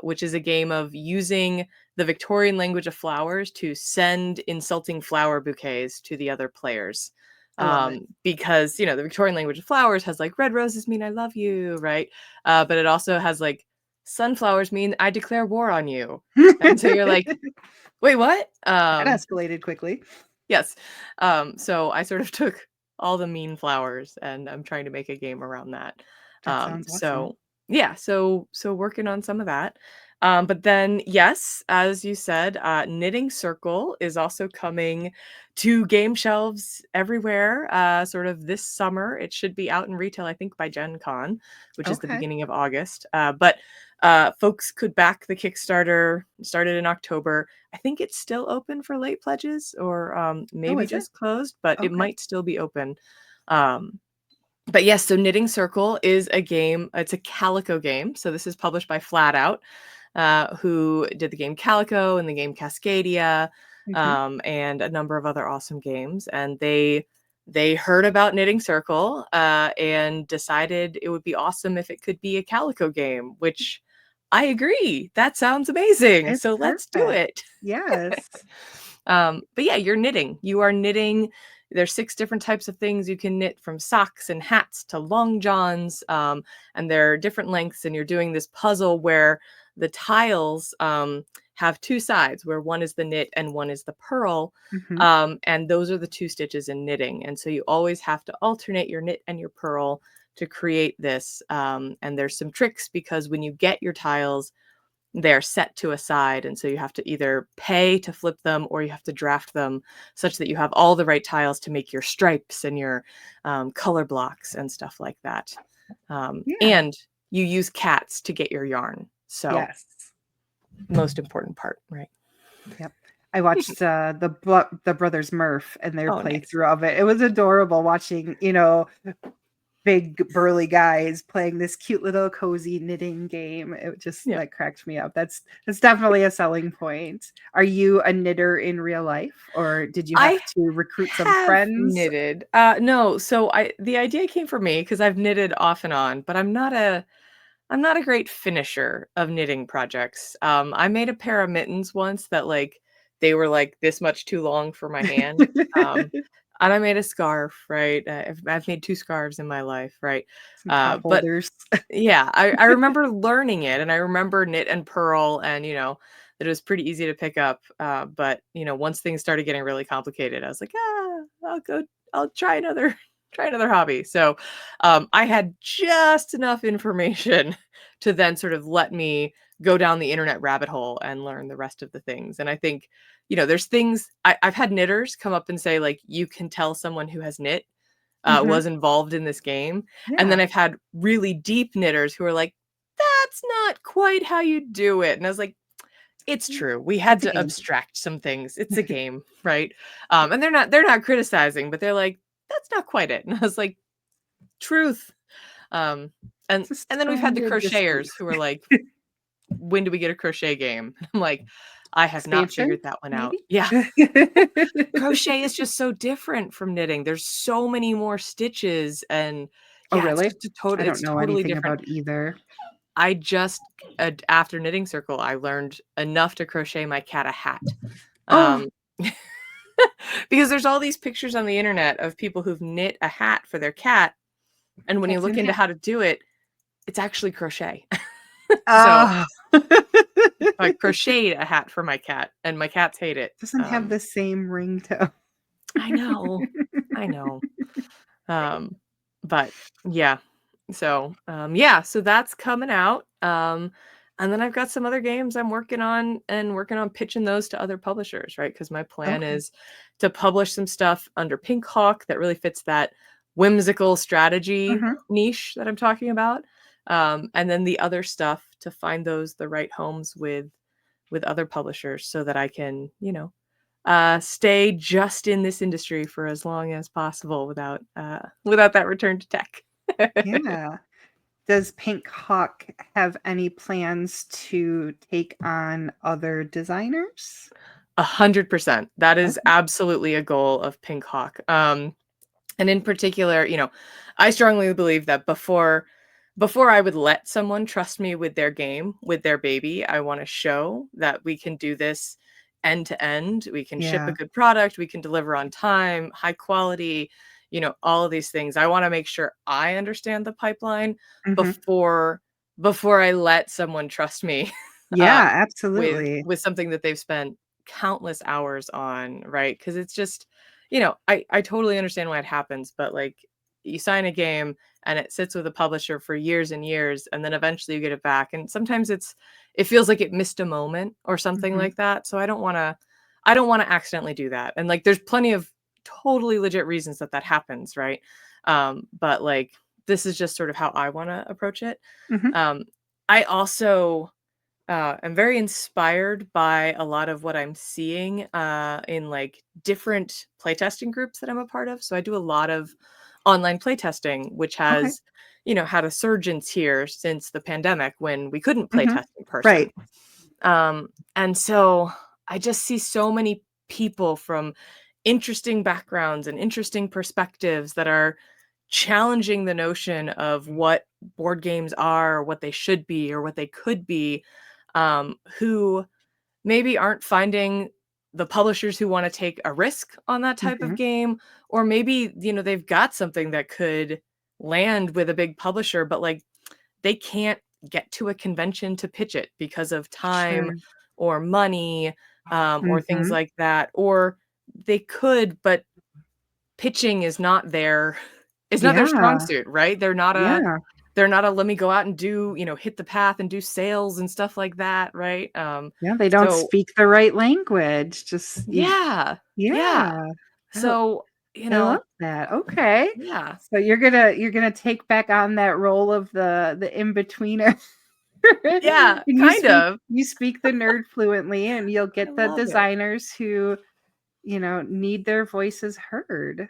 Speaker 2: which is a game of using the Victorian language of flowers to send insulting flower bouquets to the other players.
Speaker 1: I love it.
Speaker 2: Because, the Victorian language of flowers has like red roses mean I love you, right? But it also has like sunflowers mean I declare war on you. And so you're like, wait, what?
Speaker 1: That escalated quickly.
Speaker 2: Yes. So I sort of took all the mean flowers and I'm trying to make a game around that.
Speaker 1: That sounds awesome.
Speaker 2: So yeah, so working on some of that. But then yes, as you said, Knitting Circle is also coming to game shelves everywhere. Sort of this summer, it should be out in retail, I think, by Gen Con, which is the
Speaker 1: Okay.
Speaker 2: beginning of August. But folks could back the Kickstarter. Started in October. I think it's still open for late pledges or
Speaker 1: Oh,
Speaker 2: maybe
Speaker 1: is it?
Speaker 2: just closed, but it
Speaker 1: Okay.
Speaker 2: might still be open. Um, but yes, so Knitting Circle is a game. It's a Calico game. So this is published by Flat Out, who did the game Calico and the game Cascadia,
Speaker 1: Hmm.
Speaker 2: and a number of other awesome games. And they heard about Knitting Circle and decided it would be awesome if it could be a Calico game, which I agree. That sounds amazing.
Speaker 1: It's
Speaker 2: So let's do
Speaker 1: perfect.
Speaker 2: it.
Speaker 1: Yes.
Speaker 2: But yeah, you're knitting. You are knitting. There's 6 different types of things you can knit, from socks and hats to long johns, and they're different lengths. And you're doing this puzzle where the tiles have 2 sides, where one is the knit and one is the purl,
Speaker 1: Hmm.
Speaker 2: and those are the 2 stitches in knitting. And so you always have to alternate your knit and your purl to create this. And there's some tricks because when you get your tiles, they're set to a side, and so you have to either pay to flip them or you have to draft them such that you have all the right tiles to make your stripes and your color blocks and stuff like that.
Speaker 1: Yeah.
Speaker 2: And you use cats to get your yarn. So,
Speaker 1: Yes.
Speaker 2: most important part, right?
Speaker 1: Yep. I watched the brothers Murph and their
Speaker 2: Oh, nice.
Speaker 1: playthrough of it. It was adorable watching, big burly guys playing this cute little cozy knitting game. It just
Speaker 2: Yeah.
Speaker 1: like cracked me up. That's definitely a selling point. Are you a knitter in real life, or did you
Speaker 2: I
Speaker 1: have to recruit some
Speaker 2: have
Speaker 1: friends?
Speaker 2: knitted. No, so the idea came from me because I've knitted off and on, but I'm not a great finisher of knitting projects. I made a pair of mittens once that like they were like this much too long for my hand. Um, and I made a scarf, right? I've made 2 scarves in my life, right?
Speaker 1: Some top
Speaker 2: But
Speaker 1: holders.
Speaker 2: yeah, I remember learning it, and I remember knit and purl, and that it was pretty easy to pick up. But once things started getting really complicated, I was like, I'll try another try another hobby. So, I had just enough information to then sort of let me go down the internet rabbit hole and learn the rest of the things. And I think, there's things I've had knitters come up and say like, you can tell someone who has knit
Speaker 1: Mhm.
Speaker 2: was involved in this game. And then
Speaker 1: Yeah,
Speaker 2: I've had really deep knitters who are like, that's not quite how you do it. And I was like, it's true. We had
Speaker 1: it's a
Speaker 2: to
Speaker 1: game.
Speaker 2: abstract some things. It's a game, right? And they're not criticizing, but they're like, that's not quite it. And I was like, truth. Um, and
Speaker 1: It's a
Speaker 2: and then we've had the
Speaker 1: strong
Speaker 2: crocheters
Speaker 1: disbelief.
Speaker 2: who are like, when do we get a crochet game? I'm like, I have not
Speaker 1: Expansion,
Speaker 2: figured that one out.
Speaker 1: maybe?
Speaker 2: Yeah. Crochet is just so different from knitting. There's so many more stitches and
Speaker 1: Oh,
Speaker 2: yeah, it's
Speaker 1: really?
Speaker 2: just
Speaker 1: I don't
Speaker 2: it's
Speaker 1: know
Speaker 2: totally
Speaker 1: anything
Speaker 2: different.
Speaker 1: about either.
Speaker 2: I just after knitting circle, I learned enough to crochet my cat a hat.
Speaker 1: Oh,
Speaker 2: Um, because there's all these pictures on the internet of people who've knit a hat for their cat, and when you
Speaker 1: cats
Speaker 2: look
Speaker 1: in
Speaker 2: into
Speaker 1: hat.
Speaker 2: how to do it, it's actually crochet. So,
Speaker 1: Ah.
Speaker 2: I crocheted a hat for my cat, and my cats hate it.
Speaker 1: Doesn't have the same ringtone.
Speaker 2: I know. I know. Um, but yeah. So that's coming out. And then I've got some other games I'm working on pitching those to other publishers, right? Because my plan
Speaker 1: Okay.
Speaker 2: is to publish some stuff under Pink Hawk that really fits that whimsical strategy
Speaker 1: Mhm.
Speaker 2: niche that I'm talking about. And then the other stuff to find those the right homes with other publishers so that I can, stay just in this industry for as long as possible without that return to tech.
Speaker 1: Yeah. Does Pink Hawk have any plans to take on other designers?
Speaker 2: 100%. That is
Speaker 1: Okay.
Speaker 2: absolutely a goal of Pink Hawk. And in particular, I strongly believe that before I would let someone trust me with their game, with their baby, I want to show that we can do this end to end. We can ship a
Speaker 1: Yeah.
Speaker 2: good product, we can deliver on time, high quality, all of these things. I want to make sure I understand the pipeline
Speaker 1: Mhm.
Speaker 2: before I let someone trust me uh,
Speaker 1: Yeah,
Speaker 2: with
Speaker 1: absolutely.
Speaker 2: with something that they've spent countless hours on, right? Because it's just, I totally understand why it happens, but like you sign a game and it sits with a publisher for years and years, and then eventually you get it back, and sometimes it feels like it missed a moment or something
Speaker 1: Mhm.
Speaker 2: like that. So I don't want to accidentally do that, and like there's plenty of totally legit reasons that happens, right? But like this is just sort of how I want to approach it.
Speaker 1: Mhm.
Speaker 2: um I also I'm very inspired by a lot of what I'm seeing in like different playtesting groups that I'm a part of. So I do a lot of online playtesting, which
Speaker 1: Okay.
Speaker 2: has, had a surgence here since the pandemic when we couldn't
Speaker 1: Mhm.
Speaker 2: playtest in person.
Speaker 1: Right.
Speaker 2: And so I just see so many people from interesting backgrounds and interesting perspectives that are challenging the notion of what board games are, or what they should be, or what they could be, who maybe aren't finding the publishers who want to take a risk on that type of
Speaker 1: Mhm.
Speaker 2: game, or maybe they've got something that could land with a big publisher, but like they can't get to a convention to pitch it because of time
Speaker 1: Sure.
Speaker 2: or money, or things
Speaker 1: Mhm.
Speaker 2: like that, or they could, but pitching is not their strong
Speaker 1: Yeah.
Speaker 2: suit, right? They're not a
Speaker 1: Yeah.
Speaker 2: they're not a let me go out and do, hit the path and do sales and stuff like that, right?
Speaker 1: Yeah, they don't
Speaker 2: So
Speaker 1: speak the right language. Just you
Speaker 2: yeah, yeah.
Speaker 1: yeah. I
Speaker 2: So,
Speaker 1: I love that. Okay.
Speaker 2: yeah,
Speaker 1: So you're gonna take back on that role of the in-betweener.
Speaker 2: yeah,
Speaker 1: And
Speaker 2: kind of.
Speaker 1: you speak the nerd fluently, and you'll
Speaker 2: I
Speaker 1: get the
Speaker 2: love it.
Speaker 1: designers who, need their voices heard. I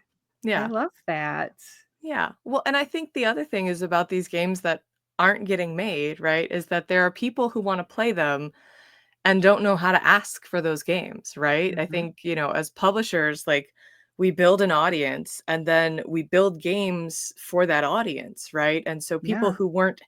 Speaker 2: Yeah.
Speaker 1: love that.
Speaker 2: Yeah. Well, and I think the other thing is about these games that aren't getting made, right? Is that there are people who want to play them and don't know how to ask for those games, right? I
Speaker 1: Mhm.
Speaker 2: think, as publishers, like we build an audience and then we build games for that audience, right? And so people
Speaker 1: Yeah.
Speaker 2: who weren't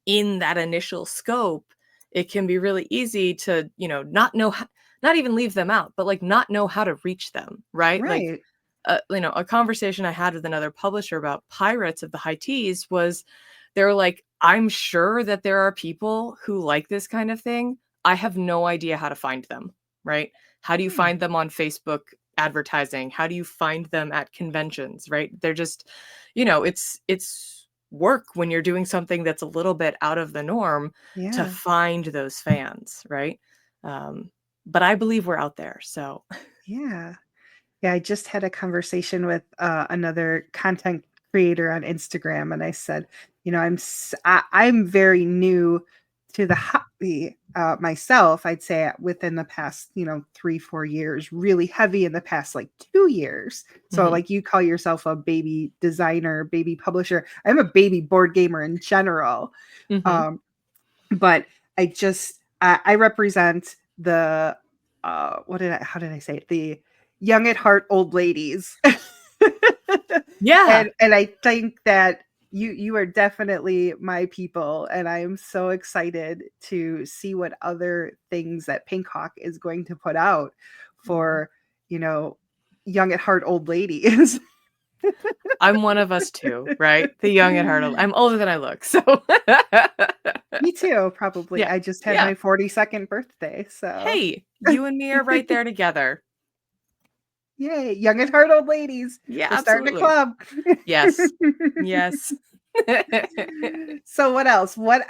Speaker 2: in that initial scope, it can be really easy to, not know how, not even leave them out, but like not know how to reach them, right? Like
Speaker 1: Right.
Speaker 2: a conversation I had with another publisher about Pirates of the High Teas was they were like, I'm sure that there are people who like this kind of thing. I have no idea how to find them, right? How do you
Speaker 1: Hmm.
Speaker 2: find them on Facebook advertising? How do you find them at conventions, right? They're just, it's work when you're doing something that's a little bit out of the norm to
Speaker 1: Yeah.
Speaker 2: find those fans, right? Um, but I believe we're out there. So,
Speaker 1: Yeah. Yeah, I just had a conversation with another content creator on Instagram, and I said, I'm very new to the hobby myself. I'd say within the past 3-4 years, really heavy in the past like 2 years. So
Speaker 2: mhm.
Speaker 1: like you call yourself a baby designer, baby publisher. I'm a baby board gamer in general.
Speaker 2: Mhm.
Speaker 1: Um, but I represent the what did I how did I say it? The young at heart old ladies.
Speaker 2: Yeah.
Speaker 1: And I think that you are definitely my people, and I'm so excited to see what other things that Pink Hawk is going to put out
Speaker 2: Mhm.
Speaker 1: for, you know, young at heart old ladies.
Speaker 2: I'm one of us too, right? The young at heart. I'm older than I look, so
Speaker 1: Me too, probably.
Speaker 2: yeah,
Speaker 1: I just had
Speaker 2: yeah.
Speaker 1: my 42nd birthday, so
Speaker 2: Hey, you and me are right there together.
Speaker 1: yay, young at heart old ladies.
Speaker 2: Yeah,
Speaker 1: We're starting a
Speaker 2: absolutely.
Speaker 1: club.
Speaker 2: Yes. Yes.
Speaker 1: So what else what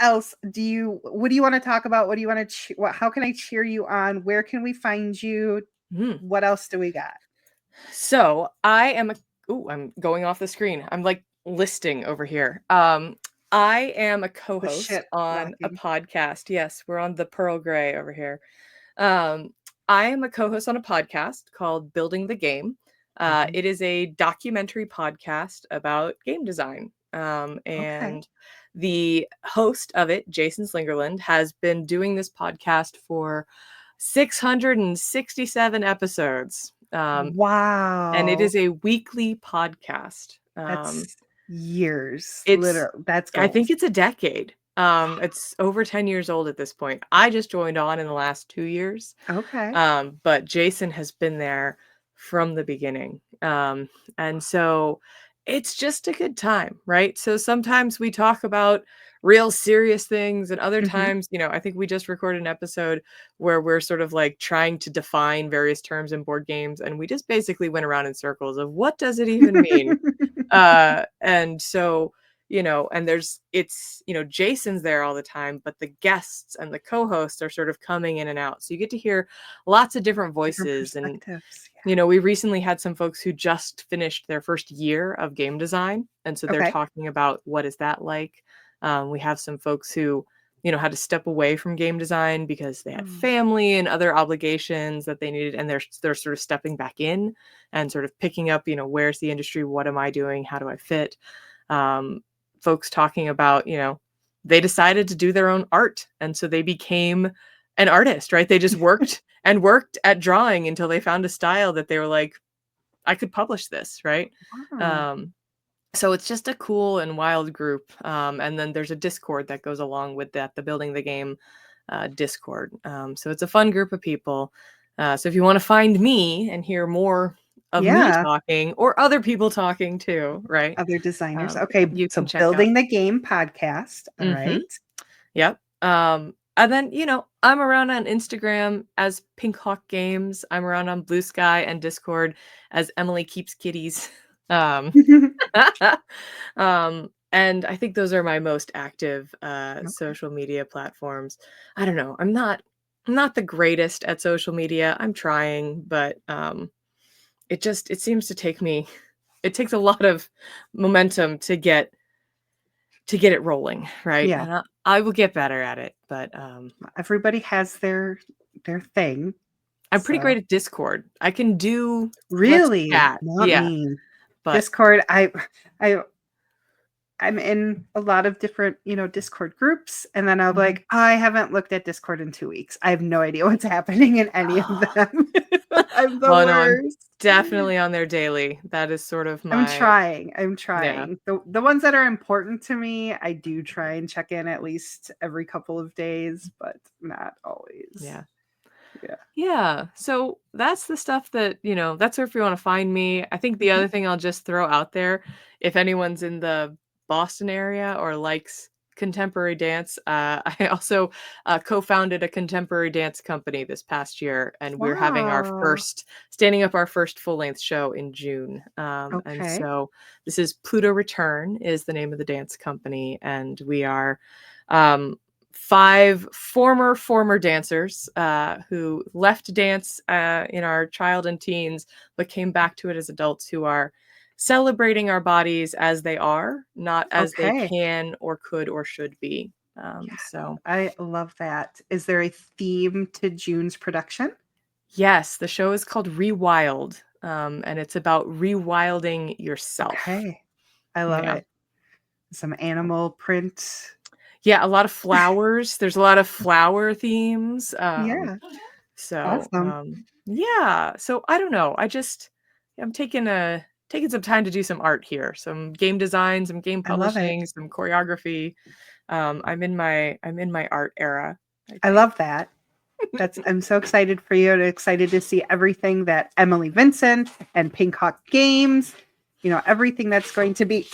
Speaker 1: do you want to talk about? What do you want to how can I cheer you on? Where can we find you?
Speaker 2: Mm.
Speaker 1: What else do we got?
Speaker 2: So, I am a ooh, I'm going off the screen. I'm, like, listing over here. I am a
Speaker 1: The
Speaker 2: co-host
Speaker 1: shit
Speaker 2: on a
Speaker 1: blocking.
Speaker 2: podcast. Yes, we're on the Pearl Grey over here. Um, I am a co-host on a podcast called Building the Game.
Speaker 1: Mhm.
Speaker 2: It is a documentary podcast about game design.
Speaker 1: Okay.
Speaker 2: And the host of it, Jason Slingerland, has been doing this podcast for 667 episodes. And it
Speaker 1: Wow.
Speaker 2: is a weekly podcast.
Speaker 1: That's years.
Speaker 2: It's
Speaker 1: Literally. That's
Speaker 2: I think
Speaker 1: goals.
Speaker 2: it's a decade. It's over 10 years old at this point. I just joined on in the last 2 years.
Speaker 1: Okay.
Speaker 2: But Jason has been there from the beginning. And so it's just a good time, right? So sometimes we talk about real serious things, and other
Speaker 1: Mhm.
Speaker 2: times, I think we just recorded an episode where we're sort of like trying to define various terms in board games, and we just basically went around in circles of what does it even mean? And so, and Jason's there all the time, but the guests and the co-hosts are sort of coming in and out. So you get to hear lots of different
Speaker 1: Different
Speaker 2: voices. And,
Speaker 1: perspectives.
Speaker 2: we recently had some folks who just finished their first year of game design. And so
Speaker 1: Yeah.
Speaker 2: they're
Speaker 1: Okay.
Speaker 2: talking about what is that like. We have some folks who, had to step away from game design because they had
Speaker 1: Oh,
Speaker 2: family and other obligations that they needed, and they're sort of stepping back in and sort of picking up, where's the industry, what am I doing, how do I fit? Um, Folks talking about, they decided to do their own art, and so they became an artist, right? They just worked and worked at drawing until they found a style that they were like, I could publish this, right?
Speaker 1: wow.
Speaker 2: Um, so it's just a cool and wild group. And then there's a Discord that goes along with that, the Building the Game Discord. So it's a fun group of people. So if you want to find me and hear more of me
Speaker 1: Yeah.
Speaker 2: talking or other people talking too, right?
Speaker 1: Other designers. Okay.
Speaker 2: You can
Speaker 1: So
Speaker 2: check out.
Speaker 1: building the game podcast. All
Speaker 2: Hmm.
Speaker 1: right.
Speaker 2: Yep. And then, I'm around on Instagram as Pink Hawk Games. I'm around on Blue Sky and Discord as Emily Keeps Kitties. Um, um, And I think those are my most active
Speaker 1: Okay.
Speaker 2: social media platforms. I don't know. I'm not the greatest at social media. I'm trying, but it seems to take me it takes a lot of momentum to get it rolling, right?
Speaker 1: Yeah.
Speaker 2: And I will get better at it, but
Speaker 1: Everybody has their thing.
Speaker 2: I'm pretty
Speaker 1: So
Speaker 2: great at Discord. I can do let's
Speaker 1: really,
Speaker 2: chat.
Speaker 1: not
Speaker 2: Yeah,
Speaker 1: me.
Speaker 2: but
Speaker 1: Discord, I I'm in a lot of different, Discord groups, and then I'm
Speaker 2: Mhm.
Speaker 1: like, "Oh, I haven't looked at Discord in 2 weeks. I have no idea what's happening in any of them." I'm the
Speaker 2: Oh, no, I'm
Speaker 1: worst.
Speaker 2: definitely on there daily. That is sort of
Speaker 1: I'm
Speaker 2: my
Speaker 1: trying, I'm
Speaker 2: yeah,
Speaker 1: trying. The ones that are important to me, I do try and check in at least every couple of days, but not always.
Speaker 2: yeah.
Speaker 1: Yeah.
Speaker 2: Yeah, so that's the stuff that, that's where if you wanna find me. I think the
Speaker 1: Mhm.
Speaker 2: other thing I'll just throw out there, if anyone's in the Boston area or likes contemporary dance, I also, co-founded a contemporary dance company this past year, and we're having our
Speaker 1: Wow.
Speaker 2: first standing up our first full-length show in June, and
Speaker 1: Okay.
Speaker 2: so this is Pluto Return is the name of the dance company, and we are, um, 5 former dancers, who left dance, in our child and teens, but came back to it as adults who are celebrating our bodies as they are, not as they
Speaker 1: Okay.
Speaker 2: can or could or should be.
Speaker 1: Yeah,
Speaker 2: So
Speaker 1: I love that. Is there a theme to June's production?
Speaker 2: yes, the show is called Rewild, and it's about rewilding yourself.
Speaker 1: Okay. I love
Speaker 2: Yeah.
Speaker 1: it. Some animal print.
Speaker 2: Yeah, a lot of flowers. There's a lot of flower themes.
Speaker 1: Yeah,
Speaker 2: So,
Speaker 1: awesome.
Speaker 2: yeah. So I don't know. I'm taking some time to do some art here, some game design, some game
Speaker 1: I love it.
Speaker 2: publishing, some choreography. I'm in my art era, I
Speaker 1: I
Speaker 2: think.
Speaker 1: love that. I'm so excited for you and excited to see everything that Emily Vincent and Pink Hawk Games, everything that's going to be.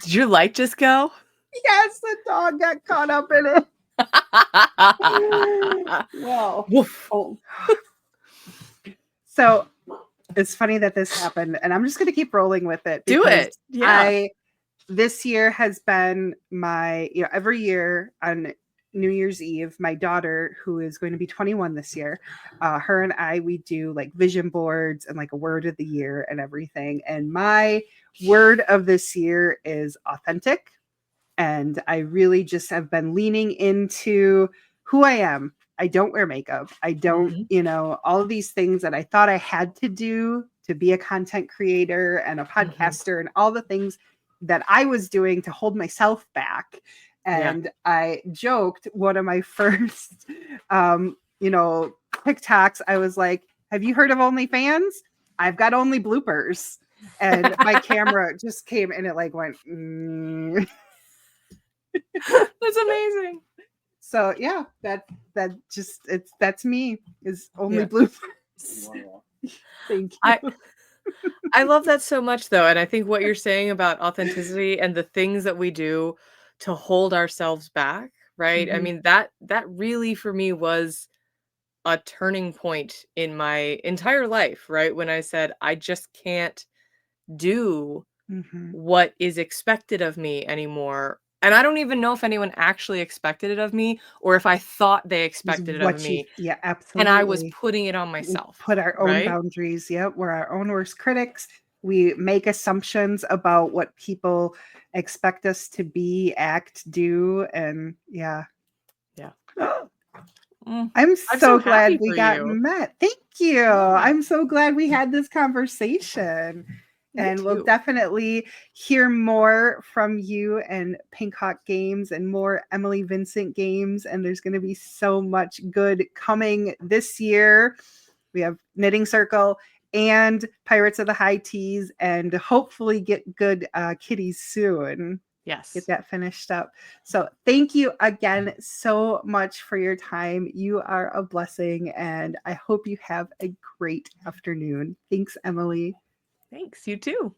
Speaker 2: Did your light just go?
Speaker 1: Yes, the dog got caught up in it. Well,
Speaker 2: Woof.
Speaker 1: oh. So it's funny that this happened, and I'm just going to keep rolling with it
Speaker 2: Do
Speaker 1: because
Speaker 2: it. Yeah.
Speaker 1: I this year has been every year on New Year's Eve, my daughter, who is going to be 21 this year, her and I, we do like vision boards and like a word of the year and everything. And my word of this year is authentic. And I really just have been leaning into who I am. I don't wear makeup. I don't,
Speaker 2: Mhm.
Speaker 1: all of these things that I thought I had to do to be a content creator and a
Speaker 2: Mhm.
Speaker 1: podcaster and all the things that I was doing to hold myself back.
Speaker 2: Yeah.
Speaker 1: And I joked one of my first, TikToks. I was like, "Have you heard of OnlyFans? I've got only bloopers." And my camera just came and it like went.
Speaker 2: That's amazing.
Speaker 1: So yeah, that just that's me is only
Speaker 2: Yeah.
Speaker 1: bloopers. Thank you.
Speaker 2: I I love that so much though, and I think what you're saying about authenticity and the things that we do to hold ourselves back, right? I
Speaker 1: Mhm,
Speaker 2: mean, that really for me was a turning point in my entire life, right? When I said, I just can't do
Speaker 1: mhm.
Speaker 2: what is expected of me anymore. And I don't even know if anyone actually expected it of me or if I thought they
Speaker 1: Is
Speaker 2: expected it of
Speaker 1: what you
Speaker 2: me
Speaker 1: yeah,
Speaker 2: and I was
Speaker 1: absolutely.
Speaker 2: putting it on
Speaker 1: We
Speaker 2: myself,
Speaker 1: put our own
Speaker 2: right?
Speaker 1: boundaries. Yep, we're our own worst critics. We make assumptions about what people expect us to be, act, do, and yeah.
Speaker 2: Yeah. Mm.
Speaker 1: I'm
Speaker 2: I'm so
Speaker 1: so glad
Speaker 2: happy
Speaker 1: we
Speaker 2: for
Speaker 1: got
Speaker 2: you.
Speaker 1: met. Thank you.
Speaker 2: Yeah,
Speaker 1: I'm so glad we had this conversation.
Speaker 2: me
Speaker 1: And we'll
Speaker 2: too.
Speaker 1: definitely hear more from you and Pink Hawk Games and more Emily Vincent games. And there's going to be so much good coming this year. We have Knitting Circle and Pirates of the High Teas, and hopefully get good kitties soon. Get
Speaker 2: Yes.
Speaker 1: that finished up. So thank you again so much for your time. You are a blessing, and I hope you have a great afternoon. Thanks, Emily.
Speaker 2: Thanks. You too.